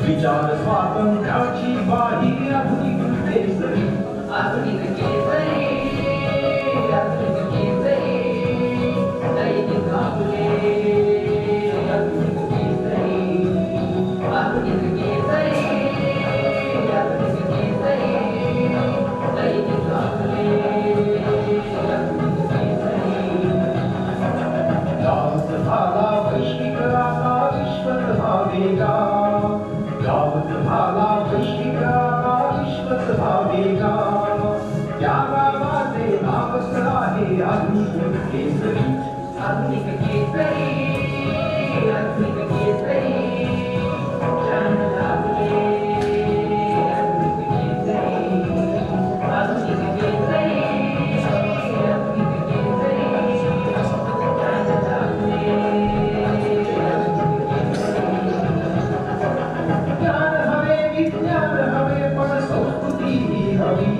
विचार स्वातंत्र्याची वाही आधुनिक केसरी, आधुनिक केसरी, आधुनिक केसरी, दैनिक आपले आधुनिक केसरी, आधुनिक केसरी, आधुनिक केसरी, दैनिक आपले आधुनिक केसरी. गावच झाला वैश्विक आता विश्वच भावेगा, गावच झाला वैश्विक आता विश्वच भावेगा. त्या गावाचे नावच आहे आधुनिक केसरी, आधुनिक केसरी, आधुनिक केसरी, जन लागले आधुनिक केसरी, आधुनिक केसरी, आधुनिक केसरी, जन लागले. ज्ञान हवे विज्ञान हवे पण संस्कृती ही हवी,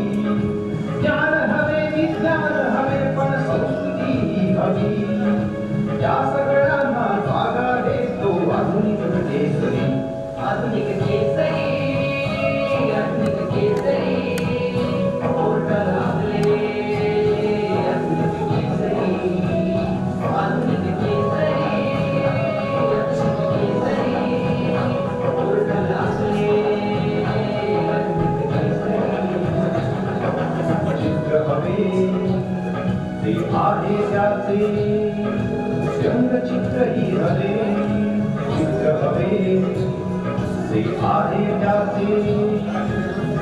ज्ञान हवे विज्ञान हवे पण संस्कृती ही हवी. या सगळ्यांना जागा देतो आधुनिक केसरी, आधुनिक केसरी, आधुनिक केसरी, बोर्ड लागले आधुनिक केसरी, आधुनिक केसरी, आधुनिक केसरी, बोर्ड लागले आधुनिक केसरी. चित्र हवे ते आहे त्याचे व्यंगचित्र ही हवे, चित्र हवे ते आहे त्याचे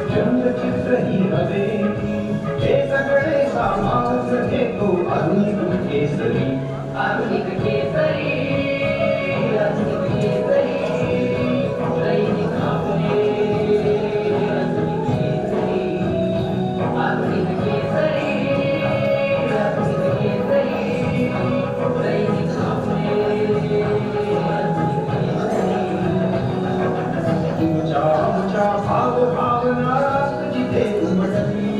व्यंगचित्र ही हवे. हे सगळे सामावून घेतो आधुनिक केसरी, आधुनिक केसरी, आधुनिक केसरी, दैनिक आपले आधुनिक केसरी, आधुनिक केसरी, आधुनिक केसरी, दैनिक आपले आधुनिक केसरी. तुमच्या आमच्या भावभावना रास्त जिथे उमटली,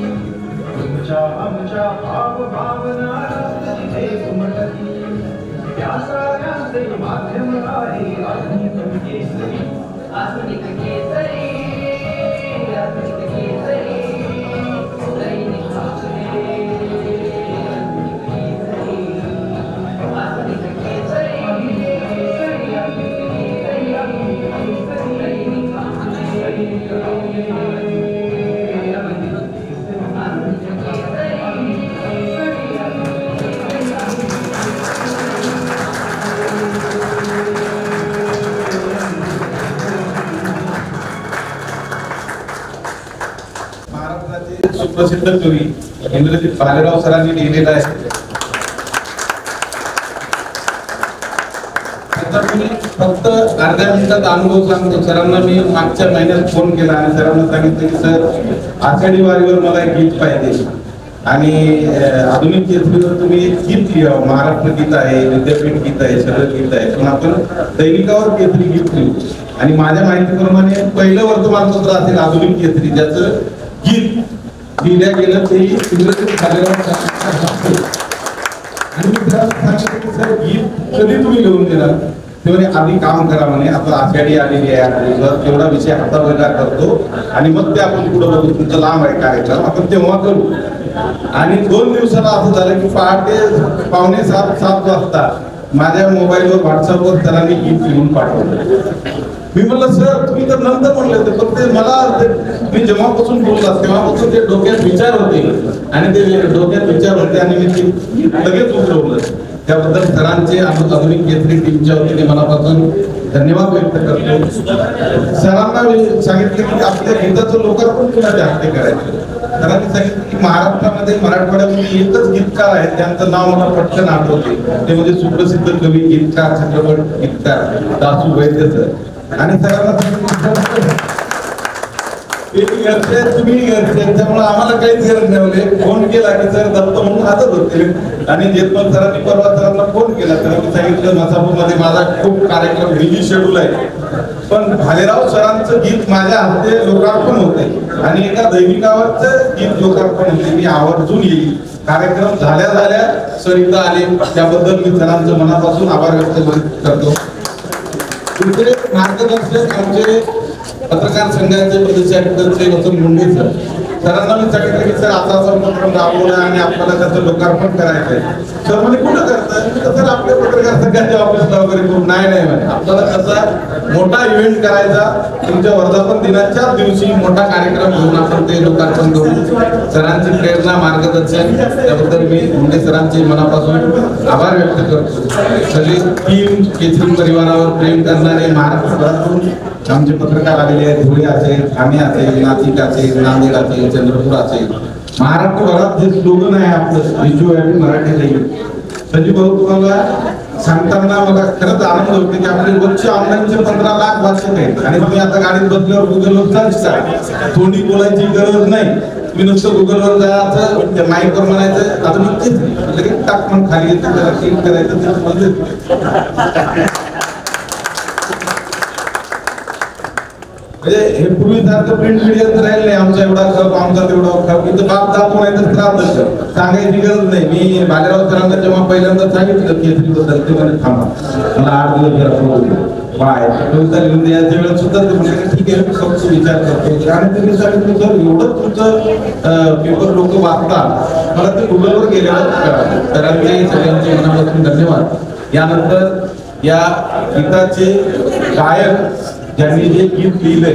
तुमच्या आमच्या भावभावना रास्त जिथे उमटली, त्या साऱ्यांचे माध्यम आहे आधुनिक केसरी, आधुनिक केसरी, आधुनिक केसरी, दैनिक आपले आधुनिक केसरी, आधुनिक केसरी, आधुनिक केसरी, आधुनिक केसरी, आधुनिक केसरी, दैनिक आपले आधुनिक केसरी, आधुनिक केसरी, महाराष्ट्राचे सुप्रसिद्ध कवी इंद्रजित भालेराव सरांनी लिहिलेला आहे. आता मी फक्त अर्ध्या मिनिटात अनुभव सांगतो. सरांना मी मागच्या महिन्यात फोन केला आणि सरांना सांगितलं की सर आषाढी वारीवर मला एक गीत पाहिजे आणि आधुनिक केसरीवर तुम्ही एक गीत लिहा. महाराष्ट्र गीत आहे, विद्यापीठ गीत आहे, शरद गीत आहे, पण आपण दैनिकावर केसरी गीत लिहू. आणि माझ्या माहितीप्रमाणे पहिलं वर्तमानपत्र असेल आधुनिक केसरी ज्याचं गीत लिहिल्या गेलं ते इंद्रजित भालेराव सरांनी. आणि मी सरांना सांगितलं की सर गीत कधी तुम्ही लिहून देणार? ते म्हणे आधी काम करा म्हणे, आता आषाढी आलेली आहे, तेवढा विषय हातावेगळा करतो आणि मग ते आपण पुढे बघू. तुमचं लांब आहे कार्यक्रम, आपण तेव्हा करू. आणि 2 दिवसाला असं झालं की पहाटे 6:45-7 वाजता माझ्या मोबाईलवर व्हॉट्सअपवर सरांनी गीत लिहून पाठवलं. मी म्हणलं सर तुम्ही तर नंतर म्हणले होते, पण ते मला मी जेव्हापासून बोलला तेव्हापासून ते डोक्यात विचार होते आणि ते डोक्यात विचार होते आणि मी ते लगेच उतरवलं. त्याबद्दल सरांचे आधुनिक केसरी टीमच्या वतीने मनापासून धन्यवाद व्यक्त करतो. सरांना सांगितलं की आपल्या गीताचं लोकार्पण कुणाच्या हस्ते करायचं. सरांनी सांगितलं की महाराष्ट्रामध्ये मराठवाड्यामध्ये एकच गीतकार आहेत त्यांचं नाव मला पटकन आठवते, ते म्हणजे सुप्रसिद्ध कवी गीतकार चित्रपट गीतकार दासू वैद्य सर. आणि सरांना सांगितलं घरचे तुम्ही घरचे त्यामुळे आम्हाला काहीच गरज नाही. फोन केला की सर दत्त म्हणून हातच होते. आणि जेतमल सरांनी परवा सरांना फोन केला तर मी सांगितलं मसापूरमध्ये माझा खूप कार्यक्रम बिझी शेड्यूल आहे, पण भालेराव सरांचं गीत माझ्या हस्ते लोकार्पण होते आणि एका दैनिकावरचं गीत लोकार्पण होते. मी आवर्जून येईल. कार्यक्रम झाल्या सर इथं आले, त्याबद्दल मी सरांचं मनापासून आभार व्यक्त करतो. दुसरे मार्गदर्शक आमचे पत्रकार संघाचे प्रदेशाध्यक्ष वसंत मुंडे सरांना मी सांगितलं की सर असा उपक्रम राबवला आणि आपल्याला त्याचं लोकार्पण करायचंय. सर म्हणे कुठं करतं तर आपल्या पत्रकार संघाच्या ऑफिसला वगैरे करून नाही म्हणे आपल्याला त्याचा मोठा इव्हेंट करायचा. तुमच्या वर्धापन दिनाच्याच दिवशी मोठा कार्यक्रम घेऊन आपण ते लोकार्पण करू. सरांची प्रेरणा मार्गदर्शन त्याबद्दल मी मुंडे सरांचे मनापासून आभार व्यक्त करतो. सगळी टीम केसरी परिवारावर प्रेम करणारे महाराष्ट्रातून आमचे पत्रकार आलेले आहेत. धुळे असेल, ठाणे असेल, नाशिक असेल, नांदेड असेल, चंद्रपूर असेल, महाराष्ट्रभरात जे स्लोगन आहे आपलं विजू आहे मराठी नाही. संजीव भाऊ तुम्हाला सांगताना मला खरंच आनंद होतो की आपले रोजचे ऑनलाईनचे 15 लाख वाचक आहेत आणि तुम्ही आता गाडीत बसल्यावर गुगलवर सर्च करा. तोंडी बोलायची गरज नाही. तुम्ही नुसतं गुगलवर जायचं, त्या माईकवर म्हणायचं आता मी लगेच टाक म्हणून खाली येतं, त्याला क्लिक करायचं, ते म्हणजे हे पूर्वीसारखं प्रिंट मीडियात राहिलं नाही. आमचा एवढा खप, आमचा तेवढा खप, इथं बाप दाखवून आहे तर त्रास सांगायची गरज नाही. मी भालेराव सरांना जेव्हा पहिल्यांदा सांगितलं केसरी बद्दल ते म्हणे थांबा मला 8 दिवस जरा बाय कविता लिहून द्यायच्या वेळेस सुद्धा ते म्हणजे ठीक आहे मी फक्त विचार करतो. आणि तुम्ही सांगितलं सर एवढं तुमचं पेपर लोक वाचतात, मला ते गुगलवर गेल्यावर करा. सरांचे सगळ्यांचे मनापासून धन्यवाद. यानंतर या गीताचे गायक ज्यांनी जे गीत लिहिलंय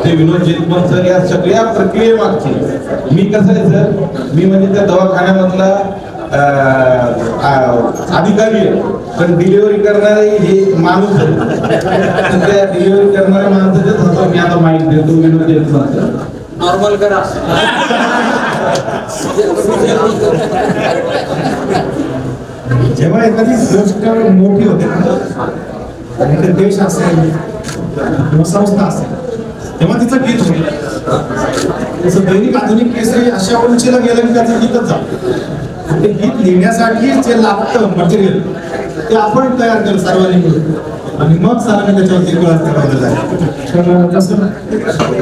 ते विनोद जेतमल सर. या सगळ्या प्रक्रियेमागची मी कसं आहे सर, मी म्हणजे त्या दवाखान्यामधला अधिकारी आहे, पण डिलिव्हरी करणारे हे माणूस आहे. त्या डिलिव्हरी करणाऱ्या माणसाचे मी आता माहिती देतो विनोद जेतमल सर. नॉर्मल करा. जेव्हा एखादी गोष्ट मोठी होते ना, आणि ते देश असेल किंवा संस्था असेल तेव्हा तिचं गीत होईल. तसं दैनिक आधुनिक केसरी अशा उंचीला गेलं की त्याचं गीतच जातं. ते गीत लिहिण्यासाठी जे लागतं मटेरियल ते आपण तयार केलं सर्वांनी मिळून आणि मग सरांनी त्याच्यावरती कळत करायला जाईल. तर जसं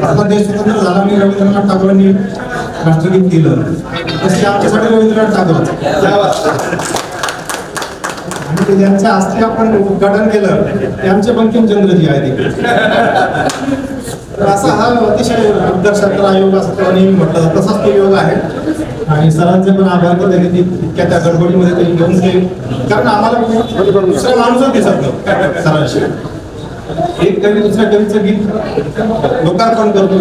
आपला देश स्वतंत्र झाला आणि रवींद्रनाथ टागोरांनी राष्ट्रगीत केलं तसे आमच्यासाठी रवींद्रनाथ टागोर आणि ज्यांच्या हस्ते आपण उद्घाटन केलं ते आमचे बंकिमचंद्रजी आहेत. तर असा हा अतिशय अभ्यासशास्त्र आयोग असतो आणि म्हटलं तसाच तो योग आहे. आणि सरांचे पण आभार की त्यांनी इतक्या त्या गडबडीमध्ये त्यांनी घेऊन गेले, कारण आम्हाला दुसरा माणूसच दिसत नव्हतं सरांशी. एक कवी दुसऱ्या कवीचं गीत लोकार्पण करतो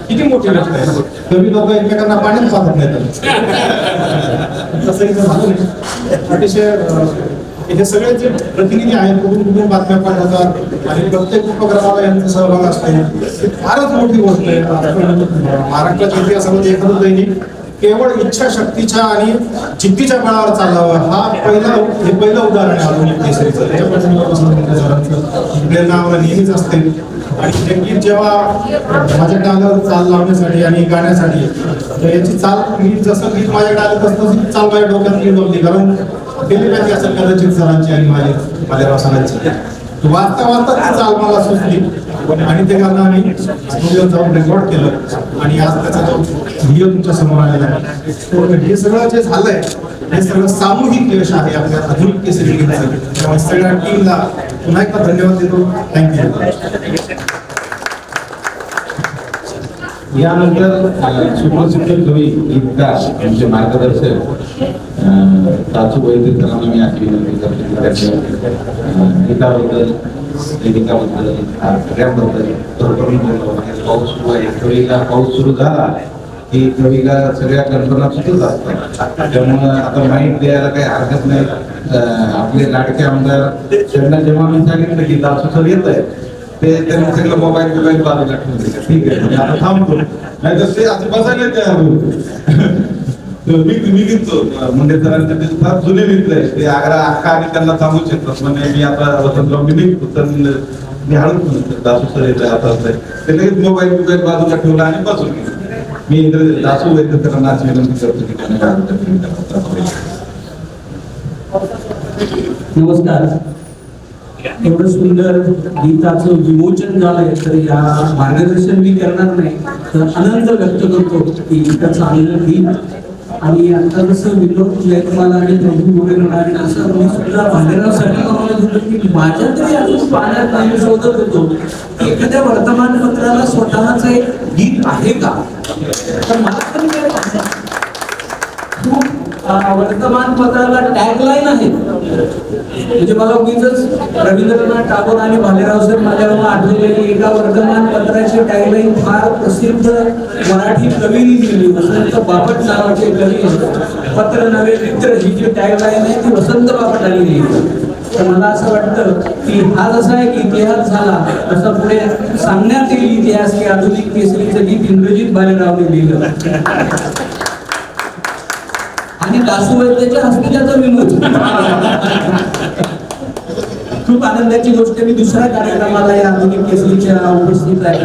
किती मोठी गोष्ट आहे. कवी लोक एकमेकांना पाण्यात पाहत नाहीत, तसं इथं झालं नाही. अतिशय हे सगळे जे प्रतिनिधी आहेत कुठून बातम्या पाठवतात आणि प्रत्येक उपक्रमाला यांचा सहभाग असतो. ही फारच मोठी गोष्ट आहे. महाराष्ट्राच्या इतिहासामध्ये एखादं दैनिक केवळ इच्छाशक्तीच्या आणि जिद्दीच्या बळावर चालावं हा पहिलं उदाहरण आहे आधुनिक केसरीचं. प्रेरणा आम्हाला नेहमीच असते. आणि हे गीत जेव्हा माझ्याकडे आलं चाल लावण्यासाठी आणि गाण्यासाठी, तर याची चाल मी जसं गीत माझ्याकडे आलं तसं चाल माझ्या डोक्यात गीत होती, कारण गेली पाहिजे असेल कदाचित सरांची आणि भालेराव सरांची. वाचता वाचता ती चाल मला सुचली आणि ते गाणं आम्ही स्टुडिओत जाऊन रेकॉर्ड केलं आणि आज त्याचा जो व्हिडिओ तुमच्या समोर आलेला आहे. हे सगळं जे झालंय हे सगळं सामूहिक यश आहे आपल्या आधुनिक केसरी गीताचं. त्यामुळे सगळ्या टीमला पुन्हा एकदा धन्यवाद देतो. थँक्यू. यानंतर सुप्रसिद्ध कवी गीतकार आमचे मार्गदर्शक ताचू वैद्य सरांना मी अशी विनंती करतो. गीताबद्दल लेखिकाबद्दल सगळ्यांबद्दल बरोबर पाऊस सुरू आहे. कविता पाऊस सुरू झाला की कविता सगळ्या कल्पना सुरूच असतात. त्यामुळं आता माहीत द्यायला काही हरकत नाही. आपले लाडके आमदार त्यांना जेव्हा मी सांगितलं की ताचू सर येत आहे ते त्यांनी सगळं मोबाईल बाजूला ठेवून दिलं. ठीक आहे आता थांबतो, नाही तर ते असं बसायला तयार होतो. मी घेतो मुंडे सरांचे ते फार जुने मित्र आहे ते अख्खा आणि त्यांना सांगू शकतात म्हणजे मी आता वसंतराव मी निघतो तर मी हळूच म्हणतो दासू सर येतोय आता ते लगेच मोबाईल बाजूला ठेवला आणि बसून गेलो. मी दासू वैद्य सरांना अशी विनंती करतो की नमस्कार. एवढं सुंदर गीताचं विमोचन झालंय तर या मार्गदर्शन मी करणार नाही तर आनंद व्यक्त करतो की इतकं चांगलं गीत. आणि आता जसं विनोद जयकुमार आणि प्रभू मोरे म्हणाले असं मी सुद्धा भालेरावसाठी म्हणत होतो की माझ्या तरी अजून पाण्यात नाही शोधत होतो एखाद्या वर्तमानपत्राला स्वतःचं एक गीत आहे का. तर मला तरी काय खूप वर्तमानपत्राला टॅगलाईन आहे म्हणजे मला उगीच रवींद्रनाथ टागोर आणि भालेराव सर माझ्यावर आठवलेली एका वर्तमानपत्राची टॅगलाईन फार प्रसिद्ध मराठी कवीनी दिली. वसंत बापट नावाचे कवी पत्र नवे मित्र ही जी टॅगलाईन आहे ती वसंत बापटांनी लिहिली. तर मला असं वाटतं की हा जसा एक इतिहास झाला तसा पुढे सांगण्यात येईल इतिहास की आधुनिक केसरीचं गीत इंद्रजित भालेरावने लिहिलं आणि दासू वैद्याच्या हस्ते त्याचा विनोद. खूप आनंदाची गोष्ट मी दुसऱ्या कार्यक्रमाला या आधुनिक केसरीच्या उपस्थित आहे.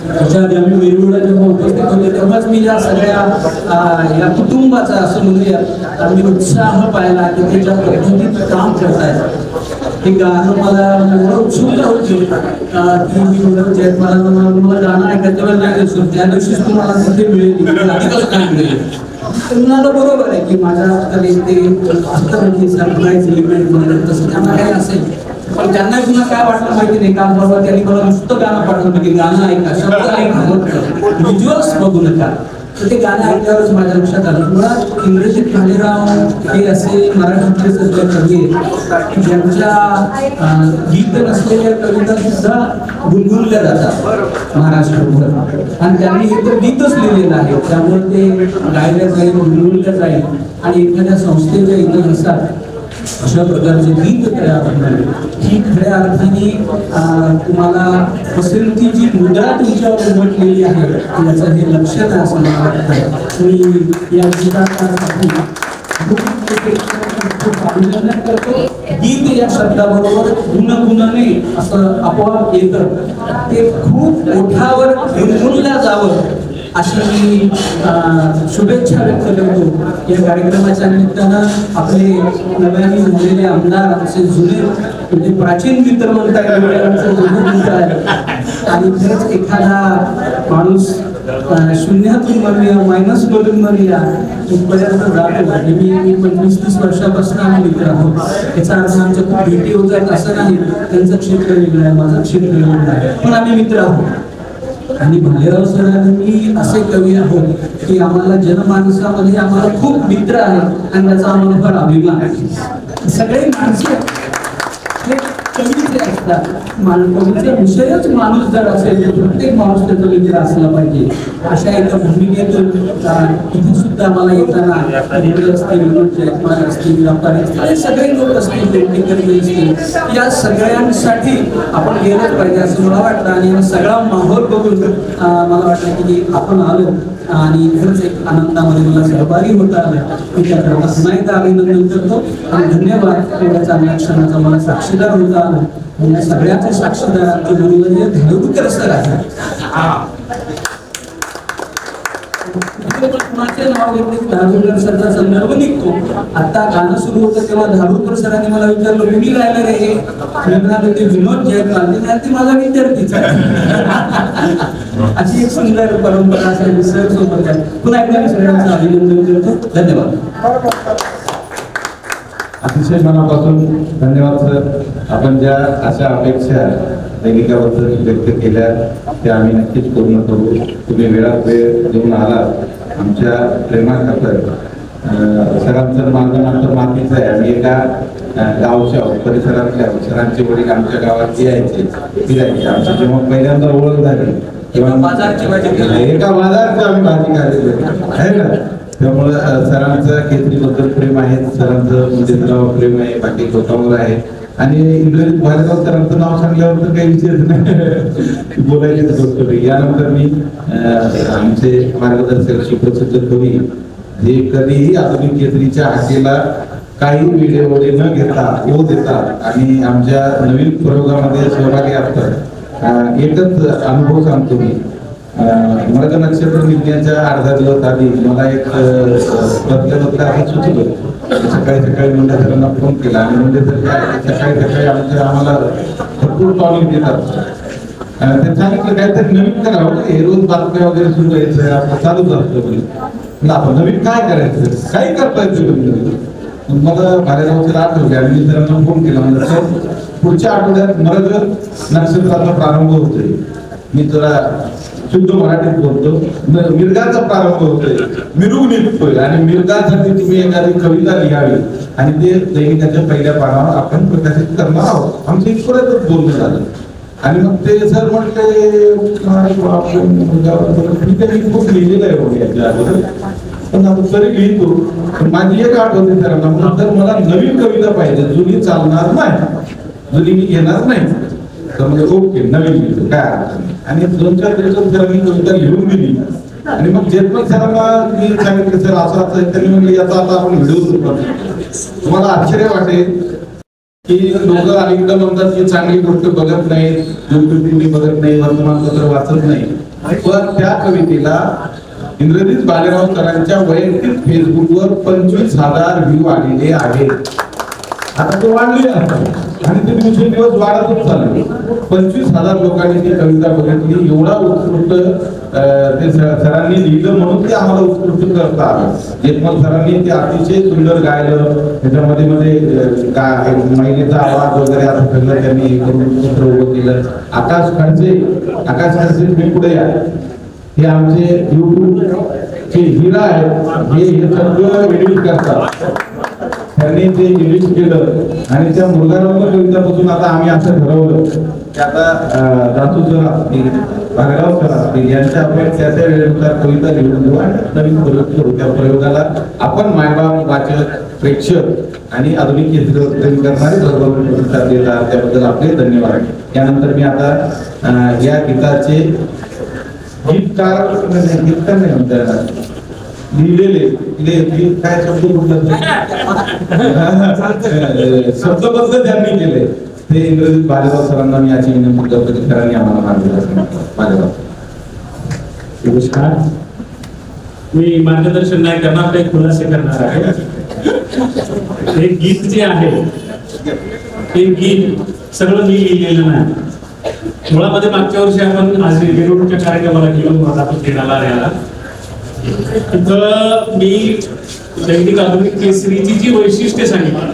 त्याच्या आधी आम्ही वेगवेगळ्या जेव्हा उपस्थित होते तेव्हाच मी या सगळ्या या कुटुंबाचा असं म्हणूया आम्ही उत्साह पाहिला की ते ज्या पद्धतीत काम करतायत हे गाणं मला एवढं उत्सुकता होती की मी म्हणत मला गाणं ऐकायचं वेळ नाही असतो त्या दिवशीच तुम्हाला कुठे मिळेल आधी कसं काय मिळेल. तुम्हाला बरोबर आहे की माझ्याकडे ते असतं सरप्राईज इव्हेंट म्हणून तसं त्यांना काही असेल पण त्यांना पुन्हा काय वाटलं माहिती नाही. काल बरोबर त्यांनी मला नुसतं गाणं पाठवलं की गाणं ऐका शब्द ऐका व्हिज्युअल्स बघू नका. तर ते गाणं ऐकल्यावरच माझ्या लक्षात आलं मुळात इंद्रजित भालेराव हे असे मराठीतले सगळे कवी आहेत ज्यांच्या गीत नसलेल्या कविता सुद्धा गुणगुणल्या जातात महाराष्ट्रभर आणि त्यांनी हे तर गीतच लिहिलेलं आहे त्यामुळे ते गायल्या जाईल गुणगुणल्या जाईल आणि एखाद्या संस्थेच्या इतिहासात अशा प्रकारचे गीत तयार होणार ही खऱ्या अर्थाने तुम्हाला पसंतीची मुद्रा तुमच्यावर उमटलेली आहे याचं हे लक्षण आहे असं मला वाटतं. मी या गीतासाठी खूप अभिनंदन करतो. गीत या शब्दाबरोबर गुणगुणाने असं आपोआप येतं ते खूप ओठावर गुणगुणल्या जावं अशी मी शुभेच्छा व्यक्त करतो. या कार्यक्रमाच्या निमित्तानं आपले नव्याने झालेले आमदार आमचे जुने म्हणजे प्राचीन मित्र म्हणता येईल आणि खरंच एखादा माणूस शून्यातून म्हणूया मायनस मधून म्हणूया इथपर्यंत जातो म्हणजे मी 25-30 वर्षापासून आम्ही मित्र आहोत. याचा अर्थ आमच्या खूप भेटी होत आहेत असं नाही. त्यांचं क्षेत्र वेगळं आहे माझं क्षेत्र वेगळं आहे पण आम्ही मित्र आहोत. आणि भालेराव सरांनी असे कवी आहोत की आम्हाला जनमानसामध्ये आम्हाला खूप मित्र आहेत आणि त्याचा आम्हाला फार अभिमान आहे. सगळे माणसं कवीचे असतात कवीचा विषयच माणूस जर असेल तर प्रत्येक माणूस त्याचा मित्र असला पाहिजे अशा एका भूमिकेतून इथे सुद्धा मला येताना असतील विनोद जयकुमार असतील व्यापारी असतील सगळे लोक असतील पेंटिंग असतील या सगळ्यांसाठी आपण गेलंच पाहिजे असं मला वाटतं. आणि सगळा माहोल बघून मला वाटतं की आपण आलो आणि खरंच एक आनंदामध्ये मला सहभागी होता आलं. मी त्याकडे पुन्हा एकदा अभिनंदन करतो आणि धन्यवाद एवढ्या चांगल्या क्षणाचा मला साक्षीदार होता आला. म्हणजे सगळ्याचे साक्षीदारांचे म्हणजे धारुरकर सर आहे. नाव घेतले धारुरकर सरचा संदर्भ निघतो. आता गाणं सुरू होतं तेव्हा धारुरकर सरांनी मला विचारलं कुणी गायलं रे हे ते विनोद जयकुमार ते माझा विद्यार्थीच अशी एक सुंदर परंपरा असेल सर सोबत आहे. पुन्हा एकदा मी सगळ्यांचं अभिनंदन करतो. धन्यवाद. अतिशय मनापासून धन्यवाद सर. आपण ज्या अशा अपेक्षा लेखिकाबद्दल व्यक्त केल्या त्या आम्ही नक्कीच पूर्ण करू. तुम्ही वेळात वेळ देऊन आलात आमच्या प्रेमाखातर. सरांचं माझं नातं मातीचं आहे आणि एका गावच्या परिसरातल्या सरांचे वडील आमच्या गावात यायचे फिरायचे. आमची जेव्हा पहिल्यांदा ओळख झाली तेव्हा एका बाजारची आम्ही भाजी खाल्लेली आहे ना. त्यामुळं सरांचं केसरीबद्दल प्रेम आहे सरांचं मुंडेराव प्रेम आहे बाकी गोतावर आहे आणि इंद्रजित भालेराव सरांचं नाव सांगल्यावर तर काही विषयच नाही बोलायचीच गोष्ट. यानंतर मी आमचे मार्गदर्शक सुप्रसिद्ध कवी हे कधीही आधुनिक केसरीच्या हाकेला काही वेळेवडे न घेता ओ देतात आणि आमच्या नवीन प्रयोगामध्ये सहभागी असतात. एकच अनुभव सांगतो मी. मृग नक्षत्र विज्ञानाच्या अर्धा दिवस आधी मला एक बदल्या असं सुचलं. सकाळी मुंडे सरांना फोन केला आणि मुंडे सर सकाळी आम्हाला भरपूर टॉनिक देतात. ते सांगितलं काहीतरी नवीन करावं, हे रोज बातम्या वगैरे सुरू व्हायचं आपलं चालूच असतं. आपण नवीन काय करायचं, काही करता येतं. मला भालेरावचं आठवले आणि मी सरांना फोन केला. म्हणजे सर पुढच्या आठवड्यात मृग नक्षत्राचा प्रारंभ होतोय. मी जरा शुद्ध मराठीत बोलतो. मिरगाचा प्रारंभ होतोय, मिरुग निघतोय आणि मिरगासाठी तुम्ही एखादी कविता लिहावी आणि ते दैनिकाच्या पहिल्या पानावर आपण प्रकाशित करणार आहोत. आमचं इतपर्यंतच बोलणं झालं. आणि मग ते सर म्हटले मी खूप लिहिलेलं आहे याच्या अगोदर, पण आता तरी लिहितो. माझी एक आठ होते सरांना, तर मला नवीन कविता पाहिजे, जुनी चालणार नाही, जुनी मी घेणार नाही. तर म्हणजे ओके नवीन लिहितो काय अडचण नाही. आणि 2-4 दिवसात सरांनी कविता लिहून दिली. आणि मग जेतमल सरांना मी सांगितलं सर असं असं, त्यांनी म्हणले याचा आता आपण व्हिडिओ सुरू करतो. तुम्हाला आश्चर्य वाटेल की लोक अलीकडे म्हणतात की चांगली गोष्ट बघत नाही, युट्यूब बघत नाही, वर्तमानपत्र वाचत नाही. पण त्या कवितेला इंद्रजित भालेराव सरांच्या वैयक्तिक फेसबुकवर 25,000 व्ह्यू आलेले आहेत. आता तो वाढले आणि ते दिवसेंदिवस वाढतच चालले. 25,000 लोकांनी ती कविता बघितली. एवढा उत्कृष्ट ते सरांनी लिहिलं म्हणून ते आम्हाला उत्कृष्ट करता आलं. जेतमल सरांनी ते अतिशय सुंदर गायलं. त्याच्यामध्ये महिलेचा आवाज वगैरे असं सगळं त्यांनी उभं केलं. आकाश खडसे मी पुढे या, हे आमचे युट्यूबचे हिरा आहेत. हे सगळं एडिट करतात. त्यांनी ते एडिट केलं आणि त्या मुलगाराव कवितापासून आता आम्ही असं ठरवलं की आता दासू सर असतील, भालेराव सर असतील, यांच्या आपण त्या वेळेनुसार कविता लिहून देऊ आणि नवीन प्रयोग करू. त्या प्रयोगाला आपण मायबाप, वाचक, प्रेक्षक आणि आधुनिक केसरी करणारे भरभरून प्रतिसाद देतात. त्याबद्दल आपले धन्यवाद. यानंतर मी आता या गीताचे गीतकार नाही म्हणतात, लिहिलेले काय शब्दबद्ध त्यांनी केले ते इंद्रजित भालेराव सरांना मी याची विनंती करतो की सरांनी आम्हाला मार्गदर्शन भालेराव. नमस्कार, मी मार्गदर्शन नाही करणार, काही खुलासे करणार आहे. हे गीत जे आहे ते गीत सगळं मी लिहिलेलं नाही. मुळामध्ये मागच्या वर्षी आपण आज वेरूळच्या कार्यक्रमाला गेलो होतो आपण तेनाला याला. तिथं मी दैनिक आधुनिक केसरीची जी वैशिष्ट्ये सांगितली,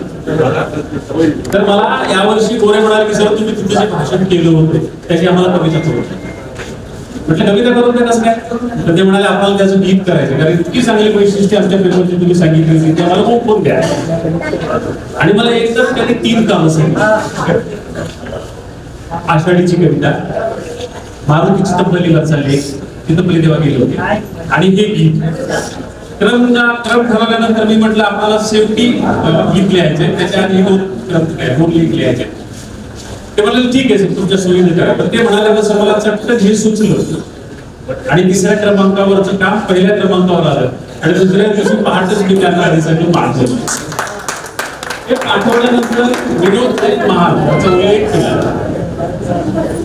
तर मला यावर्षी गोरे म्हणाले की सर तुम्ही तिथे जे भाषण केलं होतं त्याची आम्हाला कविता करू. म्हटलं कविता करून द्या कसं काय. तर ते म्हणाले आपल्याला त्याचं गीत करायचं, कारण इतकी चांगली वैशिष्ट्ये आमच्या पेपरची तुम्ही सांगितली होती, ते आम्हाला मोफून द्या. आणि मला एक तर त्यांनी 3 कामं सांगितली. आषाढीची कविता, मारुतीची तब्बलीला चालली, ती तब्बली तेव्हा गेली होती, आणि हे गीत. क्रम ठरवल्यानंतर मी म्हटलं आपल्याला शेवटी गीत लिहायचे, त्याच्या आधी 2 लेख लिहायचे. ते म्हणाले ठीक आहे तुमच्या सोयीने करा. पण ते म्हणाले तसं मला चटकन हे सुचलं आणि 3ऱ्या क्रमांकावरचं काम 1ल्या क्रमांकावर आलं आणि 2ऱ्या दिवशी पहाटेच मी त्यांना आधीसाठी पाठवलं. हे पाठवल्यानंतर विनोद महाल याचा उल्लेख केला.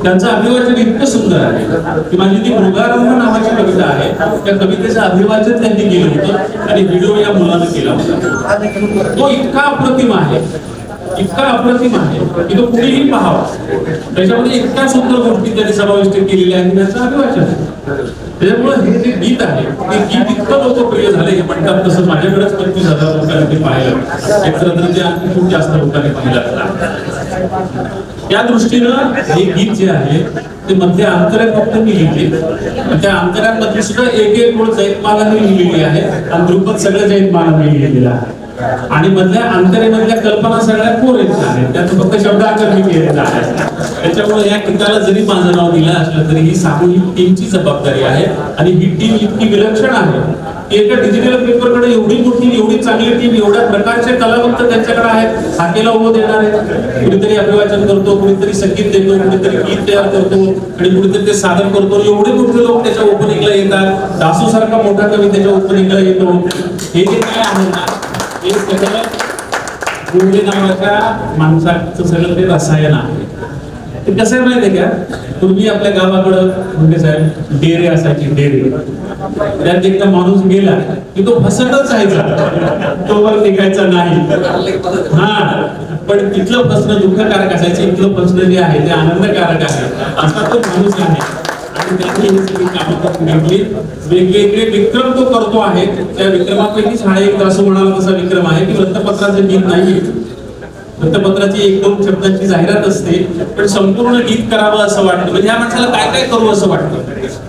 त्यांचं अभिवाचन इतकं सुंदर आहे की माझी ती मृगारंभ नावाची कविता आहे, त्या कवितेचं अभिवाचन त्यांनी केलं होतं आणि व्हिडिओ या मुलानं केला होता. तो इतका अप्रतिम आहे की तो कुणीही पाहावा. त्याच्यामध्ये इतक्या सुंदर गोष्टी त्यांनी समाविष्ट केलेल्या आहेत, त्याचं अभिवाचन आहे. त्याच्यामुळे हे जे गीत आहे ते गीत इतकं लोकप्रिय झाले हे म्हणतात तसं माझ्याकडेच 25,000 लोकांनी ते पाहिलं. एकत्र ते आणखी खूप जास्त लोकांनी पाहिलं. त्या दृष्टीनं हे गीत जे आहे ते मधल्या अंतऱ्यात फक्त मी लिहिले. त्या अंतऱ्यांमध्ये सुद्धा एक ओळ जैतमालाने लिहिलेली आहे आणि ध्रुपद सगळं जैतमालाने लिहिलेलं आहे. आणि मधल्या अंतरेमधल्या कल्पना सगळ्या कोरेच्या आहेत, त्यात फक्त शब्दांतर मी केलेला आहे. त्याच्यामुळे या गीताला जरी माझं नाव दिलं असलं तरी ही सामूहिक टीमची जबाबदारी आहे आणि ही टीम इतकी विलक्षण आहे की एका डिजिटल पेपरकडे एवढी मोठी एवढी चांगली टीम, एवढ्या प्रकारचे कलावंत त्यांच्याकडे आहेत. हाकेला उभं देणारे, कुणीतरी अभिवाचन करतो, कुणीतरी संगीत देतो, कुणीतरी गीत तयार करतो आणि कुणीतरी ते सादर करतो. एवढे मोठे लोक त्याच्या ओपनिंगला येतात. दासू सारखा मोठा कवी त्याच्या ओपनिंगला येतो. हे जे काय आहे ना हे सगळं गोडे नावाच्या माणसाचं सगळं ते रसायन आहे. ते कसं आहे माहिती आहे का, पूर्वी आपल्या गावाकडं म्हणजे साहेब डेरे असायचे, डेरे. त्यात एकदा माणूस गेला की तो फसटच राहायचा, तो वर निघायचा नाही. हा, पण तिथलं फसणं दुःखकारक असायचं, इथलं फसणं जे आहे ते आनंदकारक आहे. असा तो माणूस आहे आणि त्याने ही सगळी कामं करून घेतली. वेगवेगळे विक्रम तो करतो आहे. त्या विक्रमापैकीच हा एक असं म्हणाला तसा विक्रम आहे की वृत्तपत्राचं गीत नाही, वृत्तपत्राची 1-2 शब्दांची जाहिरात असते, पण संपूर्ण गीत करावं असं वाटतं. म्हणजे ह्या माणसाला काय काय करू असं वाटतं.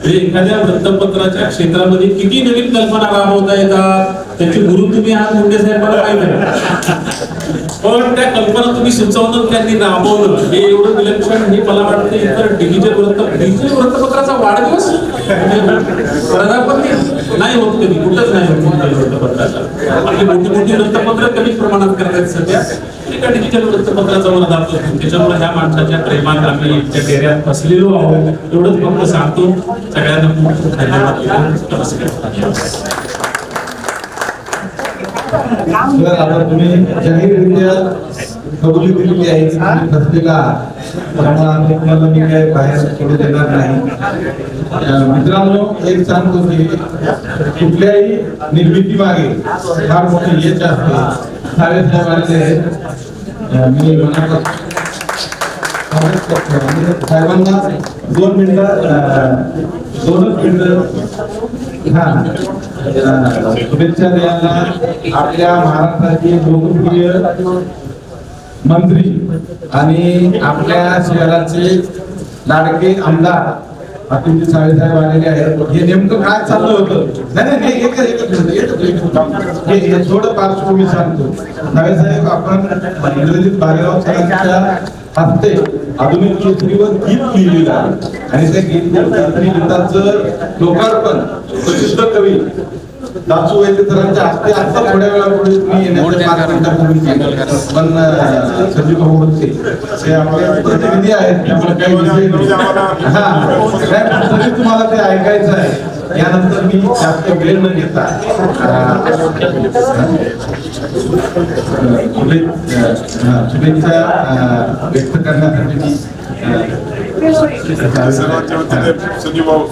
म्हणजे एखाद्या वृत्तपत्राच्या क्षेत्रामध्ये किती नवीन कल्पना राबवता येतात, त्याची गुरु तुम्ही आज मुंडे साहेब मला माहिती आहे. पण त्या कल्पना तुम्ही सुचवणं, त्यांनी राबवणं हे एवढं विलक्षण, हे मला वाटतं इतर डिजिटल वृत्तपत्राचा वाढदिवस नाही होत कधी, कुठंच नाही होत वृत्तपत्राचा. आणि मोठी मोठी वृत्तपत्र कमी प्रमाणात करतात सध्या, एका डिजिटल वृत्तपत्राचा मला दाखवतो. त्याच्यामुळे ह्या माणसाच्या प्रेमात आम्ही त्या डेऱ्यात फसलेलो आहोत एवढंच फक्त सांगतो. सगळ्यांना खूप खूप धन्यवाद. नमस्कार. आता तुम्ही जाहीररित्या कबुली दिलेली आहे की तुम्ही फसलेला आहात, त्यामुळे तुम्हाला मी काय बाहेर पडू देणार नाही. मित्रांनो, एक सांगतो की कुठल्याही निर्मिती मागे फार मोठी यश असते. सारे साहेबांचे मी मनापासून साहेबांना 2 मिनिटं शुभेच्छा द्यायला आपल्या महाराष्ट्राचे लोकप्रिय मंत्री आणि आपल्या शहराचे लाडके आमदार अतुलजी सावे साहेब आलेले आहेत. हे नेमकं काय चाललं होतं, नाही थोडं पार्श्वभूमी सांगतो. सावे साहेब, आपण इंग्रजीत भालेराव सरांच्या हस्ते आधुनिक केसरीवर गीत लिहिलेलं आहे आणि त्या गीताचं लोकार्पण प्रसिद्ध कवी दासू वैद्य सरांच्या हस्ते आता थोड्या वेळापूर्वी तुम्ही पण संजीव भाऊ बोलते ते आपले प्रतिनिधी आहेत, त्यामुळे काही विषय तरी तुम्हाला ते ऐकायचं आहे. यानंतर मी जास्त वेळ न घेता शुभेच्छा व्यक्त करण्यासाठी मी संजीव भाऊ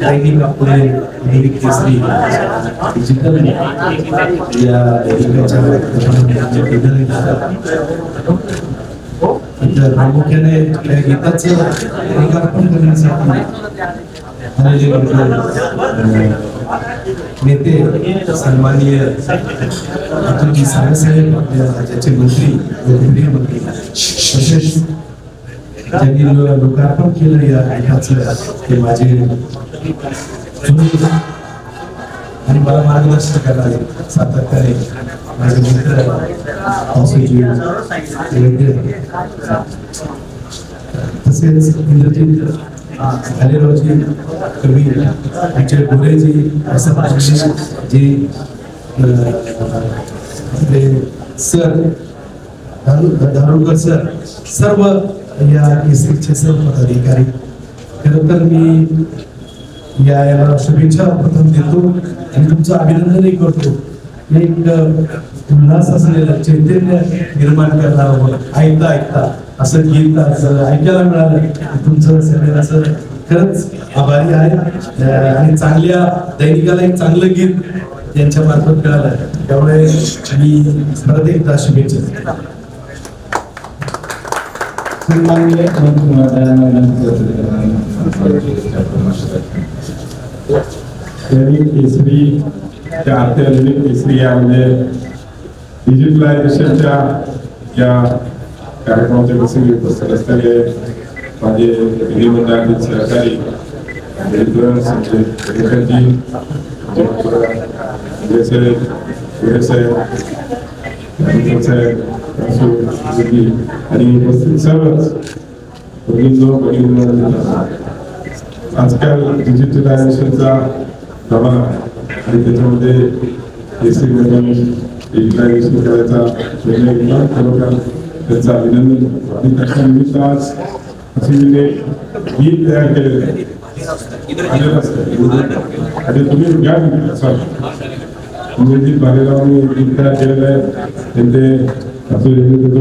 दैनिक आपले दैनिक केसरी डिजिटल या प्रामुख्याने या गीताचं लोकार्पण करण्यासाठी नेते सन्माननीय अतुलजी सावे साहेब, आपल्या राज्याचे मंत्री, लोकप्रिय मंत्री, तसेच त्यांनी लोकार्पण केलं या गीताचं ते माझे आणि मला मार्गदर्शन करायला सातत्याने माझे मित्र तसेच इंद्रजित भालेरावजी, कवी विजय गोरेजी, असं जी सर धारुरकर सर, सर्व या केसरीचे सर्व पदाधिकारी. खरं तर मी याला शुभेच्छा प्रथम देतो आणि तुमचं अभिनंदनही करतो. एक उल्हास असलेलं चैतन्य निर्माण करणारं ऐकता ऐकता असं गीत ऐकायला मिळालं, तुमचं सगळ्यांचं खरंच आभारी आहे. आणि चांगल्या दैनिकाला एक चांगलं गीत यांच्या मार्फत मिळालं, त्यामुळे मी परत एकदा शुभेच्छा. केसरी त्या अत्याधुनिक केसरी यामध्ये डिजिटलायझेशनच्या या कार्यक्रमाचे प्रसंगी उपस्थित असलेले माझे विधिमंडळातील सहकारी आणि उपस्थित सर्वच आजकाल डिजिटलायझेशनचा जमाना आणि त्याच्यामध्ये केसरी डिजिटलायझेशन करायचा निर्णय घेतला. खरोखर त्यांचं अभिनंदन करतो. आणि त्याच्या निमित्त आज असे म्हणजे गीत तयार केलेलं आहे आणि तुम्ही घ्या इंग्रजीत भालेरावने गीत तयार केलेलं आहे. त्यांचे असं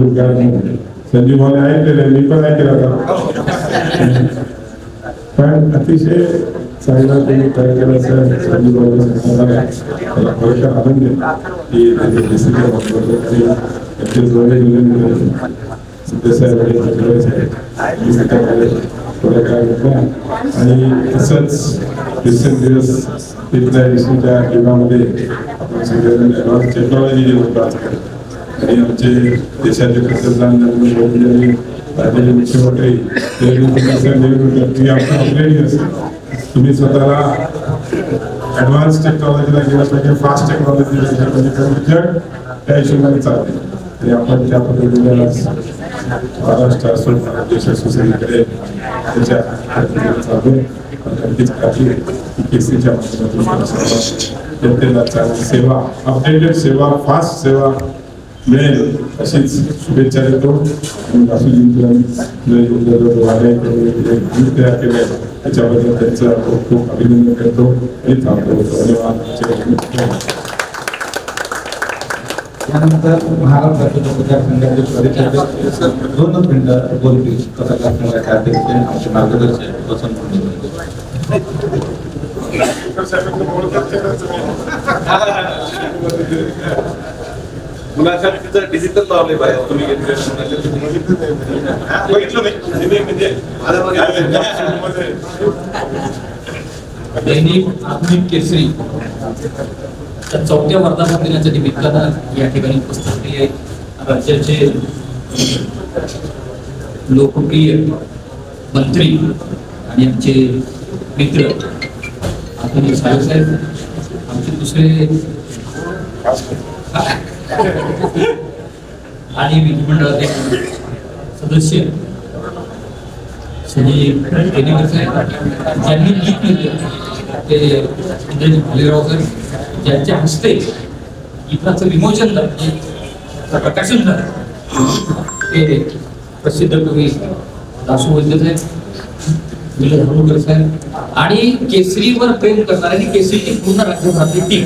उद्घाटन संजीव भावने ऐकलेलं आहे, मी पण ऐकलेलं होता. पण अतिशय चांगला तुम्ही तयार केलं असेल संजीव भावने त्याला खरोखर आनंद आहे की त्याचे रेसिपी वापरतो त्याचे जोडे आणि तसंच दिवसेंदिवस डिजिटलायझेशनच्या युगामध्ये आपण सगळेजण ॲडव्हान्स टेक्नॉलॉजी जे म्हणतो आजकाल आणि आमचे देशाचे पंतप्रधान नरेंद्र मोदी यांनी राज्याचे मुख्यमंत्री तुम्ही आमचं अपग्रेडिंग असेल तुम्ही स्वतःला ॲडव्हान्स टेक्नॉलॉजीला गेलं पाहिजे, फास्ट टेक्नॉलॉजीला गेलं पाहिजे, कारण जग त्या हिशोबाने चालते आणि आपण त्या पद्धतीने महाराष्ट्र असो देश असो सगळीकडे त्याच्या चालू नक्कीच केसीच्या माध्यमातून जनतेला चांगली सेवा, अपडेटेड सेवा, फास्ट सेवा मिळेल अशीच शुभेच्छा देतो. आणि तयार केले त्याच्याबद्दल त्यांचं खूप खूप अभिनंदन करतो आणि थांबतो. धन्यवाद. त्यानंतर महाराष्ट्रातील मतदारसंघाचे परिचय 2 मिनिटं बोलतील मतदारसंघाचे अध्यक्ष आमचे मार्गदर्शक वसंत मुलाखतीचं डिजिटल लावले पाहिजे तुम्ही दैनिक आधुनिक केसरी 4थ्या वर्धापन दिनाच्या निमित्तानं या ठिकाणी उपस्थित आहे राज्याचे लोकप्रिय मंत्री आणि आमचे मित्र आदरणीय साहेब, आमचे दुसरे आणि विधिमंडळाचे सदस्य श्री केनेकर साहेब ज्यांनी गीत लिहिलं ते इंद्रजी भालेराव सर, ज्यांच्या हस्ते गीताचं विमोचन झालं, प्रकाशन झालं ते प्रसिद्ध कवी दासू वैद्य साहेब, विलास हनुकर साहेब आणि केसरीवर प्रेम करणारे आणि केसरीची पूर्ण राज्यभरातली टीम,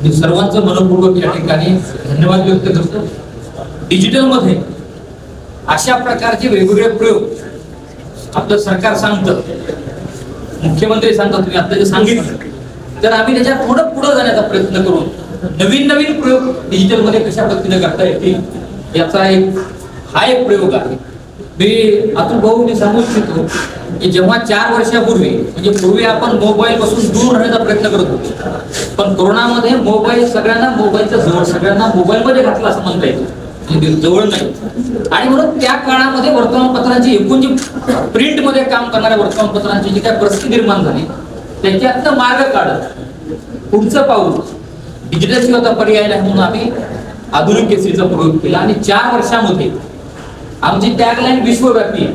मी सर्वांचं मनपूर्वक या ठिकाणी धन्यवाद व्यक्त करतो. डिजिटल मध्ये अशा प्रकारचे वेगवेगळे प्रयोग आपलं सरकार सांगतं, मुख्यमंत्री सांगतात, तुम्ही आता जे सांगितलं तर आम्ही त्याच्यात थोडं पुढे जाण्याचा प्रयत्न करून नवीन नवीन प्रयोग डिजिटल मध्ये कशा पद्धतीने करता येतील याचा हा एक प्रयोग आहे. मी अतुल भाऊ मी सांगू इच्छितो की जेव्हा 4 वर्षापूर्वी म्हणजे पूर्वी आपण मोबाईल पासून दूर राहण्याचा प्रयत्न करत होतो, पण कोरोनामध्ये मोबाईल सगळ्यांना मोबाईलचा जवळ, सगळ्यांना मोबाईल मध्ये घातला असं म्हणता येईल, जवळ नाही. आणि म्हणून त्या काळामध्ये वर्तमानपत्रांची एकूण जी प्रिंट मध्ये काम करणाऱ्या वर्तमानपत्रांची जी काय परिस्थिती निर्माण झाली त्याच्यातनं मार्ग काढत पुढचं पाऊल डिजिटल शिवायचा पर्याय नाही म्हणून आम्ही आधुनिक केसरीचा प्रयोग केला आणि 4 वर्षामध्ये आमची टॅगलाईन विश्वव्यापी आहे.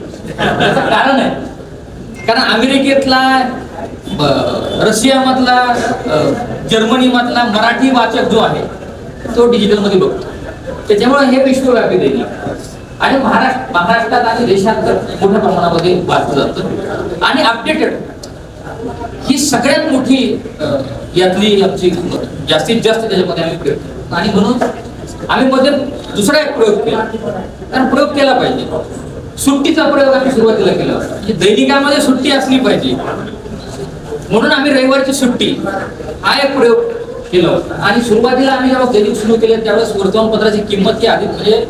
त्याचं कारण आहे कारण अमेरिकेतला, रशियामधला, जर्मनीमधला मराठी वाचक जो आहे तो डिजिटल मध्ये बघतो, त्याच्यामुळे हे विश्वव्यापी देईल आणि महाराष्ट्रात आणि देशात मोठ्या प्रमाणामध्ये वाचलं जातं आणि अपडेटेड ही सगळ्यात मोठी यातली आमची जास्तीत जास्त त्याच्यामध्ये आम्ही करतो. आणि म्हणून आम्ही मध्ये दुसरा एक प्रयोग केला, कारण प्रयोग केला पाहिजे. सुट्टीचा प्रयोग आम्ही सुरुवातीला केला होता, म्हणजे दैनिकामध्ये सुट्टी असली पाहिजे म्हणून आम्ही रविवारची सुट्टी हा एक प्रयोग केला होता. आणि सुरुवातीला आम्ही जेव्हा दैनिक सुरू केले त्यावेळेस वर्तमानपत्राची किंमत की आधी म्हणजे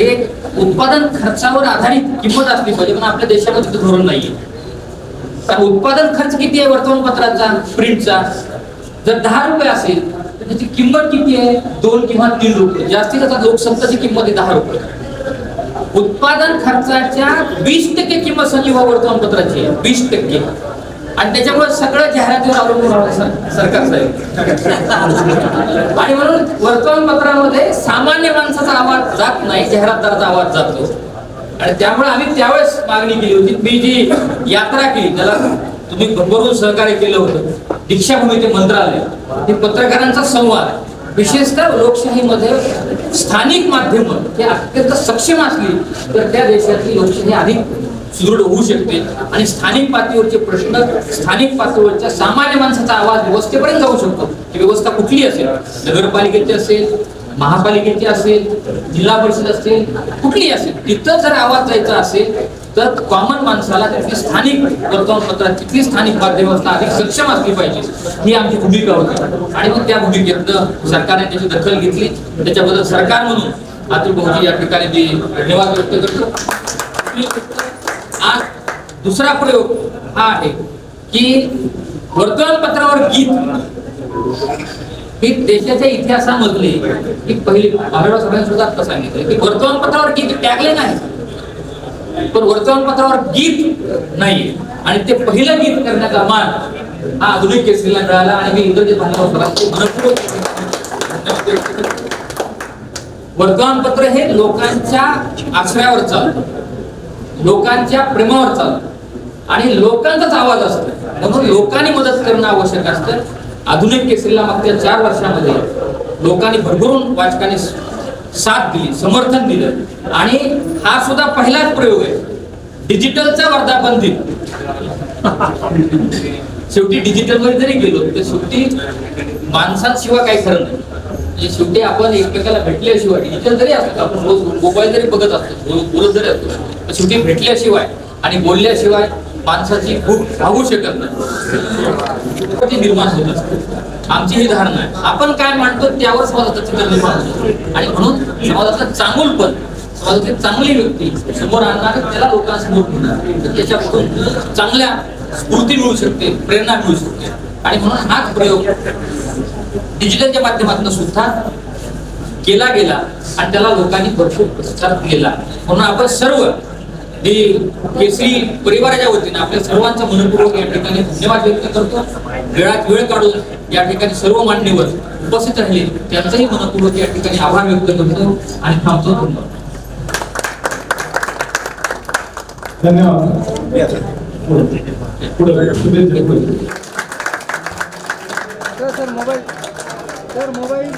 एक उत्पादन खर्चावर आधारित किंमत असली पाहिजे, पण आपल्या देशामध्ये धोरण नाहीये. कारण उत्पादन खर्च किती आहे वर्तमानपत्राचा, प्रिंटचा, जर 10 रुपये असेल तर त्याची किंमत किती आहे, 2 किंवा 3 रुपये. जास्तीत जास्त लोकसंख्येची किंमत आहे 10 रुपये. उत्पादन खर्चाच्या 20% किंमत संजीव वर्तमानपत्राची आहे, 20%. आणि त्याच्यामुळे सगळं जाहिरातीवर अवलंबून राहतं सरकार साहेब. आणि म्हणून वर्तमानपत्रामध्ये सामान्य माणसाचा आवाज जात नाही, जाहिरातदाराचा आवाज जातो. आणि त्यामुळे आम्ही त्यावेळेस मागणी केली होती. मी जी यात्रा केली त्याला तुम्ही भरभरून सहकार्य केलं होतं, दीक्षाभूमी ते मंत्रालय, हे पत्रकारांचा संवाद विशेषतः लोकशाहीमध्ये स्थानिक माध्यमं हे अत्यंत सक्षम असली तर त्या देशातली लोकशाही अधिक सुदृढ होऊ शकते आणि स्थानिक पातळीवरचे प्रश्न स्थानिक पातळीवरच्या सामान्य माणसाचा आवाज व्यवस्थेपर्यंत जाऊ शकतो. ती व्यवस्था कुठली असेल, नगरपालिकेची असेल, महापालिकेची असेल, जिल्हा परिषद असेल, कुठली असेल, तिथं जर आवाज जायचा असेल तर कॉमन माणसाला तिथली स्थानिक वर्तमानपत्रात तिथली स्थानिक माध्यमव्यवस्था अधिक सक्षम असली पाहिजे ही आमची भूमिका होती. आणि मग त्या भूमिकेतनं सरकारने त्याची दखल घेतली. त्याच्याबद्दल सरकार म्हणून अतुल भाऊजी या ठिकाणी मी धन्यवाद व्यक्त करतो. आज दुसरा प्रयोग हा आहे की वर्तमानपत्रावर गीत ही देशाच्या इतिहासामधली ही पहिली आढळराव साहेबांनी सुद्धा आता सांगितलं की वर्तमानपत्रावर गीत टॅगले नाही पण वर्तमानपत्रावर गीत नाही आणि ते पहिलं गीत करण्याचा मान हा आधुनिक केसरीला मिळाला आणि मी इंद्रजित भालेराव सरांचे मनपूर्वक वर्तमानपत्र हे लोकांच्या आश्रयावर चालतं, लोकांच्या प्रेमावर चालतं आणि लोकांचाच आवाज असतो. म्हणून लोकांनी मदत करणं आवश्यक असतं. आधुनिक केसरीला मागच्या 4 वर्षामध्ये लोकांनी भरभरून वाचकांनी साथ दिली, समर्थन दिलं आणि हा सुद्धा पहिलाच प्रयोग आहे. डिजिटलचा वर्धापन दिन शेवटी डिजिटल मध्ये जरी गेलो तर शेवटी माणसांशिवाय काही खरं नाही. म्हणजे शेवटी आपण एकमेकाला भेटल्याशिवाय डिजिटल जरी असतो, आपण रोज मोबाईल जरी बघत असतो, बोलत जरी असतो, तर शेवटी भेटल्याशिवाय आणि बोलल्याशिवाय माणसाची भूक भागू शकत नाही, निर्माण होत असते. आमची ही धारणा आहे. आपण काय मांडतो त्यावर समाजाचं चित्र निर्माण होतं आणि म्हणून समाजाचं चांगुलपण, समाजाची चांगली व्यक्ती समोर आणणार, त्याला लोकांसमोर घेणार, त्याच्याकडून चांगल्या स्फूर्ती मिळू शकते, प्रेरणा मिळू शकते. आणि म्हणून हाच प्रयोग डिजिटलच्या माध्यमातून सुद्धा केला गेला आणि त्याला लोकांनी भरपूर प्रतिसाद दिला. म्हणून आपण सर्व केसरी परिवाराच्या वतीने आपल्या सर्वांचा मनपूर्वक या ठिकाणी धन्यवाद व्यक्त करतो. वेळात वेळ काढून या ठिकाणी सर्व मान्यवर उपस्थित राहिले त्यांचाही मनपूर्वक या ठिकाणी आभार व्यक्त करतो आणि थांबतो. धन्यवाद. Sir mobile